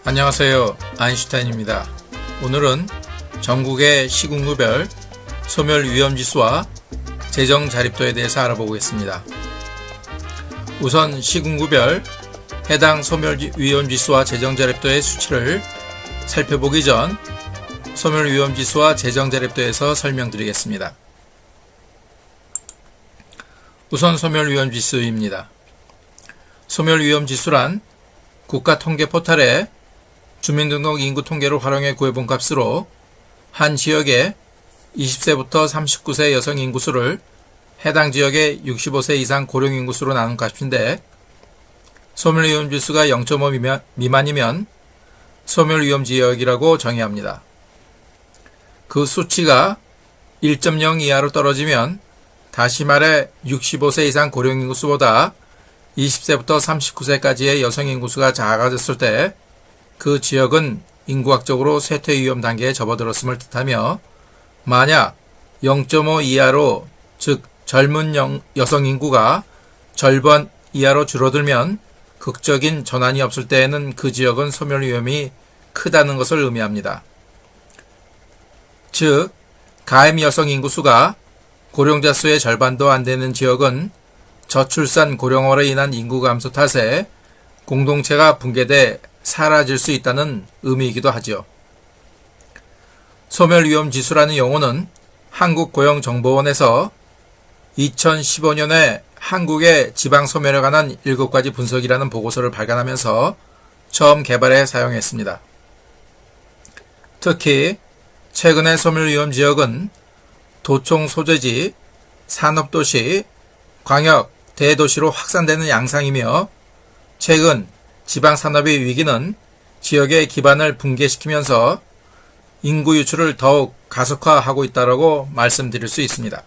안녕하세요. 아인슈타인입니다. 오늘은 전국의 시군구별 소멸위험지수와 재정자립도에 대해서 알아보겠습니다. 우선 시군구별 해당 소멸위험지수와 재정자립도의 수치를 살펴보기 전 소멸위험지수와 재정자립도에서 설명드리겠습니다. 우선 소멸위험지수입니다. 소멸위험지수란 국가통계포털에 주민등록 인구 통계를 활용해 구해본 값으로 한 지역의 20세부터 39세 여성 인구수를 해당 지역의 65세 이상 고령 인구수로 나눈 값인데, 소멸위험지수가 0.5 미만이면 소멸위험지역이라고 정의합니다. 그 수치가 1.0 이하로 떨어지면, 다시 말해 65세 이상 고령 인구수보다 20세부터 39세까지의 여성 인구수가 작아졌을 때 그 지역은 인구학적으로 쇠퇴 위험 단계에 접어들었음을 뜻하며, 만약 0.5 이하로, 즉 젊은 여성 인구가 절반 이하로 줄어들면 극적인 전환이 없을 때에는 그 지역은 소멸 위험이 크다는 것을 의미합니다. 즉, 가임 여성 인구수가 고령자 수의 절반도 안 되는 지역은 저출산 고령화로 인한 인구 감소 탓에 공동체가 붕괴돼 사라질 수 있다는 의미이기도 하죠. 소멸위험지수라는 용어는 한국고용정보원에서 2015년에 한국의 지방소멸에 관한 7가지 분석이라는 보고서를 발간하면서 처음 개발해 사용했습니다. 특히 최근의 소멸위험지역은 도청 소재지, 산업도시, 광역, 대도시로 확산되는 양상이며, 최근 지방산업의 위기는 지역의 기반을 붕괴시키면서 인구 유출을 더욱 가속화하고 있다고 말씀드릴 수 있습니다.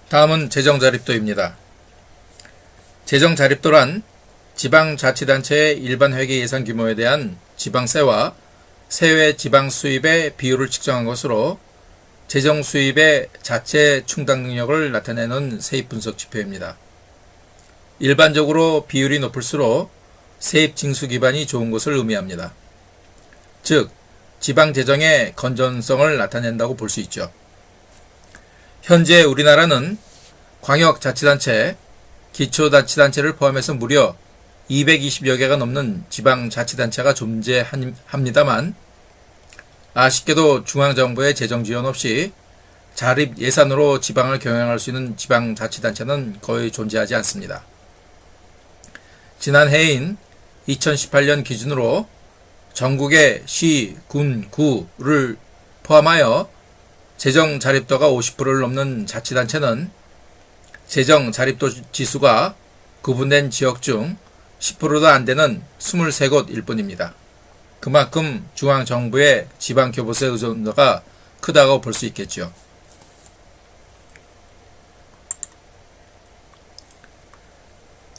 다음은 재정자립도입니다. 재정자립도란 지방자치단체의 일반 회계 예산 규모에 대한 지방세와 세외 지방 수입의 비율을 측정한 것으로 재정 수입의 자체 충당 능력을 나타내는 세입 분석 지표입니다. 일반적으로 비율이 높을수록 세입 징수 기반이 좋은 것을 의미합니다. 즉, 지방 재정의 건전성을 나타낸다고 볼 수 있죠. 현재 우리나라는 광역자치단체, 기초자치단체를 포함해서 무려 220여 개가 넘는 지방자치단체가 존재합니다만, 아쉽게도 중앙정부의 재정 지원 없이 자립 예산으로 지방을 경영할 수 있는 지방자치단체는 거의 존재하지 않습니다. 지난해인 2018년 기준으로 전국의 시, 군, 구를 포함하여 재정 자립도가 50%를 넘는 자치단체는 재정 자립도 지수가 구분된 지역 중 10%도 안 되는 23곳일 뿐입니다. 그만큼 중앙정부의 지방교부세 의존도가 크다고 볼 수 있겠죠.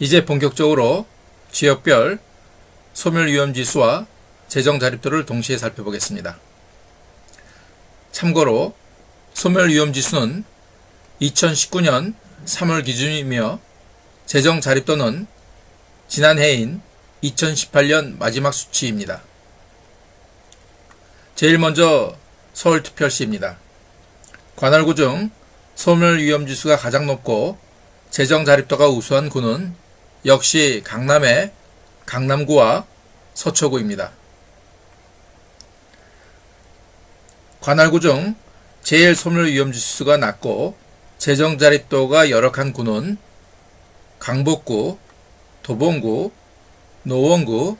이제 본격적으로 지역별 소멸위험지수와 재정자립도를 동시에 살펴보겠습니다. 참고로 소멸위험지수는 2019년 3월 기준이며 재정자립도는 지난해인 2018년 마지막 수치입니다. 제일 먼저 서울특별시입니다. 관할구 중 소멸위험지수가 가장 높고 재정자립도가 우수한 구는 역시 강남의 강남구와 서초구입니다. 관할구 중 제일 소멸위험지수가 낮고 재정자립도가 열악한 구는 강북구, 도봉구, 노원구,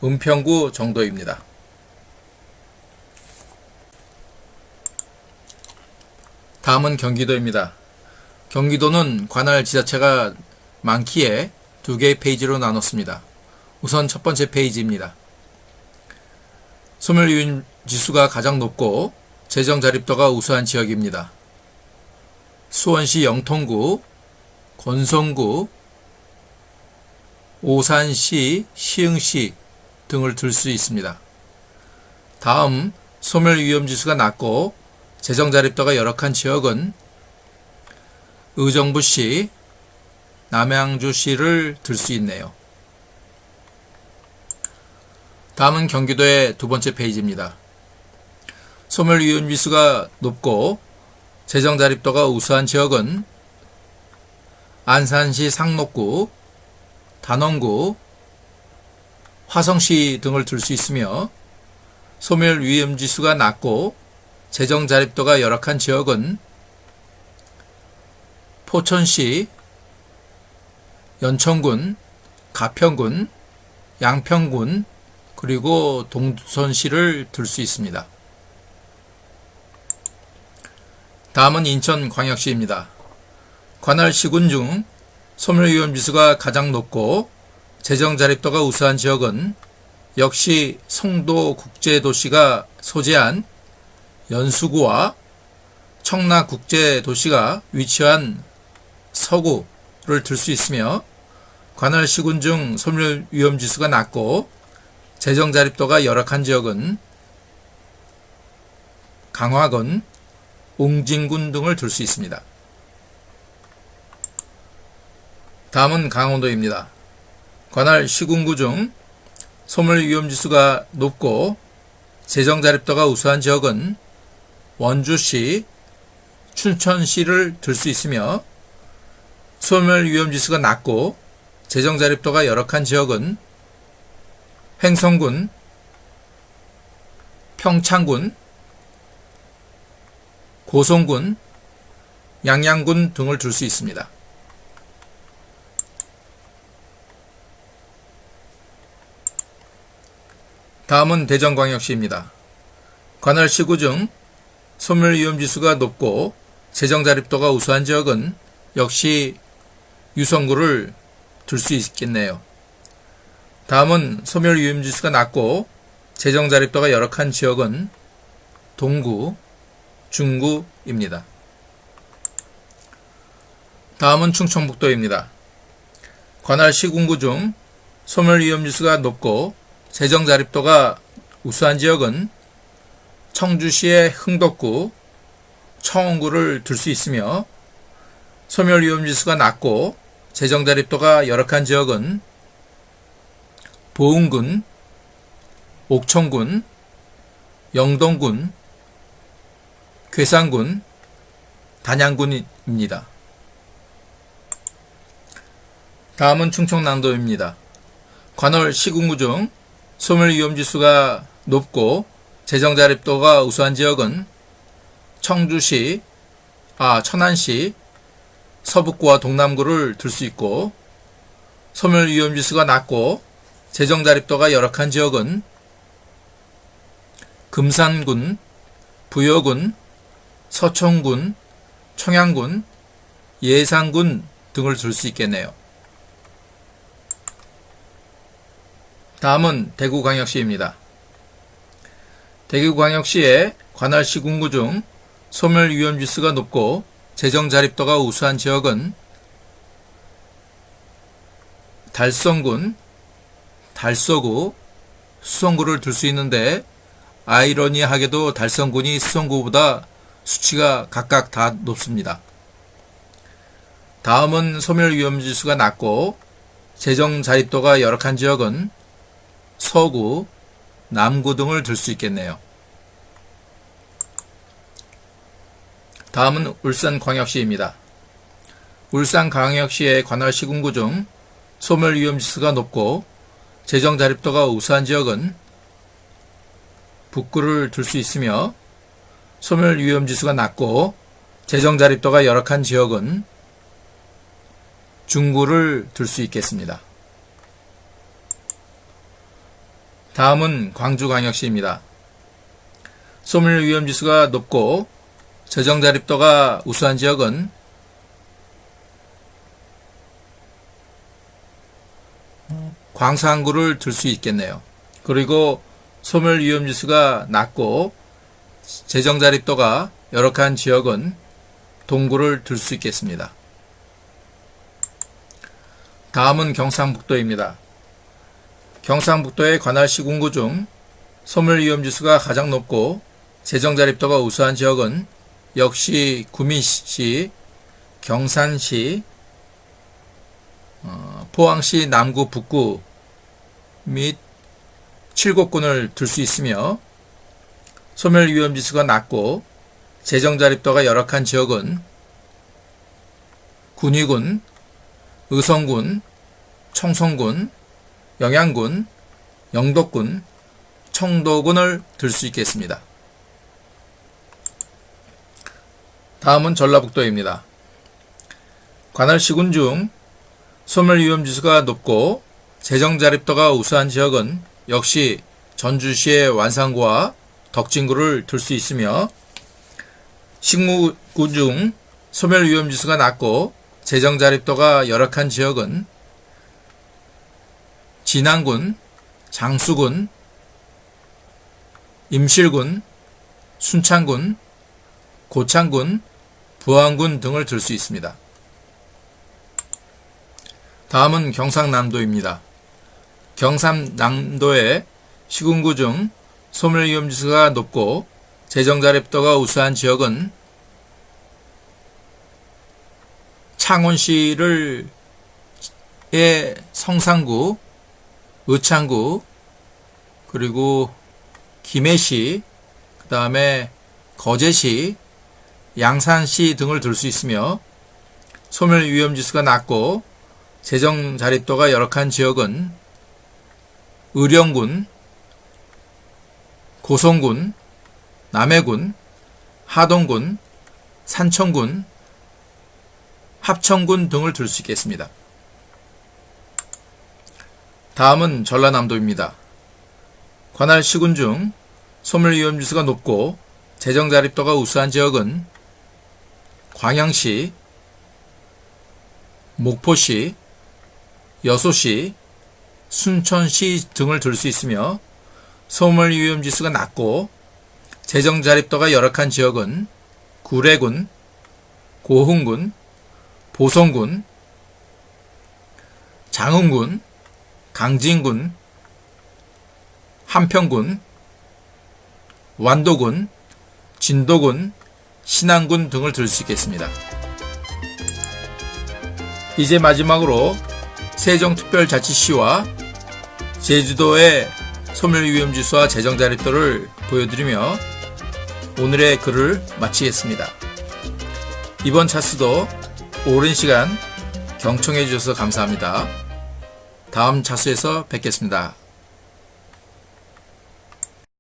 은평구 정도입니다. 다음은 경기도입니다. 경기도는 관할 지자체가 많기에 2개의 페이지로 나눴습니다. 우선 첫 번째 페이지입니다. 소멸위험 지수가 가장 높고 재정자립도가 우수한 지역입니다. 수원시 영통구, 권성구, 오산시, 시흥시 등을 들 수 있습니다. 다음 소멸위험지수가 낮고 재정자립도가 열악한 지역은 의정부시, 남양주시를 들 수 있네요. 다음은 경기도의 두 번째 페이지입니다. 소멸위험지수가 높고 재정자립도가 우수한 지역은 안산시 상록구, 단원구, 화성시 등을 들 수 있으며 소멸위험지수가 낮고 재정자립도가 열악한 지역은 포천시, 연천군, 가평군, 양평군, 그리고 동선시를 들 수 있습니다. 다음은 인천광역시입니다. 관할 시군 중 소멸위험지수가 가장 높고 재정자립도가 우수한 지역은 역시 송도국제도시가 소재한 연수구와 청라국제도시가 위치한 서구를 들 수 있으며 관할 시군 중 소멸위험지수가 낮고 재정자립도가 열악한 지역은 강화군, 옹진군 등을 들 수 있습니다. 다음은 강원도입니다. 관할 시군구 중 소멸위험지수가 높고 재정자립도가 우수한 지역은 원주시, 춘천시를 들 수 있으며 소멸위험지수가 낮고 재정자립도가 열악한 지역은 횡성군, 평창군, 고성군, 양양군 등을 들 수 있습니다. 다음은 대전광역시입니다. 관할 시구 중 소멸위험지수가 높고 재정자립도가 우수한 지역은 역시 유성구를 들 수 있겠네요. 다음은 소멸위험지수가 낮고 재정자립도가 열악한 지역은 동구, 중구입니다. 다음은 충청북도입니다. 관할 시군구 중 소멸위험지수가 높고 재정자립도가 우수한 지역은 청주시의 흥덕구, 청원구를 들 수 있으며 소멸위험지수가 낮고 재정자립도가 열악한 지역은 보은군, 옥천군, 영동군, 괴산군, 단양군입니다. 다음은 충청남도입니다. 관할 시군구 중 소멸위험지수가 높고 재정자립도가 우수한 지역은 천안시, 서북구와 동남구를 들 수 있고 소멸위험지수가 낮고 재정자립도가 열악한 지역은 금산군, 부여군, 서천군, 청양군, 예산군 등을 들 수 있겠네요. 다음은 대구광역시입니다. 대구광역시의 관할 시군구 중 소멸위험지수가 높고 재정자립도가 우수한 지역은 달성군, 달서구, 수성구를 들 수 있는데 아이러니하게도 달성군이 수성구보다 수치가 각각 다 높습니다. 다음은 소멸위험지수가 낮고 재정자립도가 열악한 지역은 서구, 남구 등을 들 수 있겠네요. 다음은 울산광역시입니다. 울산광역시의 관할 시군구 중 소멸위험지수가 높고 재정자립도가 우수한 지역은 북구를 들 수 있으며 소멸위험지수가 낮고 재정자립도가 열악한 지역은 중구를 들 수 있겠습니다. 다음은 광주광역시입니다. 소멸위험지수가 높고 재정자립도가 우수한 지역은 광산구를 들 수 있겠네요. 그리고 소멸위험지수가 낮고 재정자립도가 열악한 지역은 동구를 들 수 있겠습니다. 다음은 경상북도입니다. 경상북도의 관할 시군구 중 소멸위험지수가 가장 높고 재정자립도가 우수한 지역은 역시 구미시, 경산시, 포항시 남구 북구 및 7곳군을 들 수 있으며 소멸위험지수가 낮고 재정자립도가 열악한 지역은 군위군, 의성군, 청송군, 영양군, 영덕군, 청도군을 들 수 있겠습니다. 다음은 전라북도입니다. 관할 시군 중 소멸위험지수가 높고 재정자립도가 우수한 지역은 역시 전주시의 완산구와 덕진구를 들 수 있으며, 식무구 중 소멸위험지수가 낮고 재정자립도가 열악한 지역은 진안군, 장수군, 임실군, 순창군, 고창군, 부안군 등을 들 수 있습니다. 다음은 경상남도입니다. 경상남도의 시군구 중 소멸위험지수가 높고 재정자립도가 우수한 지역은 창원시의 성산구, 의창구, 그리고 김해시, 그 다음에 거제시, 양산시 등을 들 수 있으며, 소멸위험지수가 낮고 재정자립도가 열악한 지역은 의령군, 고성군, 남해군, 하동군, 산청군, 합천군 등을 들 수 있겠습니다. 다음은 전라남도입니다. 관할 시군 중 소멸위험지수가 높고 재정자립도가 우수한 지역은 광양시, 목포시, 여수시, 순천시 등을 들 수 있으며, 소멸위험지수가 낮고 재정자립도가 열악한 지역은 구례군, 고흥군, 보성군, 장흥군, 강진군, 한평군, 완도군, 진도군, 신안군 등을 들 수 있겠습니다. 이제 마지막으로 세종특별자치시와 제주도의 소멸위험지수와 재정자립도를 보여드리며 오늘의 글을 마치겠습니다. 이번 차수도 오랜 시간 경청해 주셔서 감사합니다. 다음 차수에서 뵙겠습니다.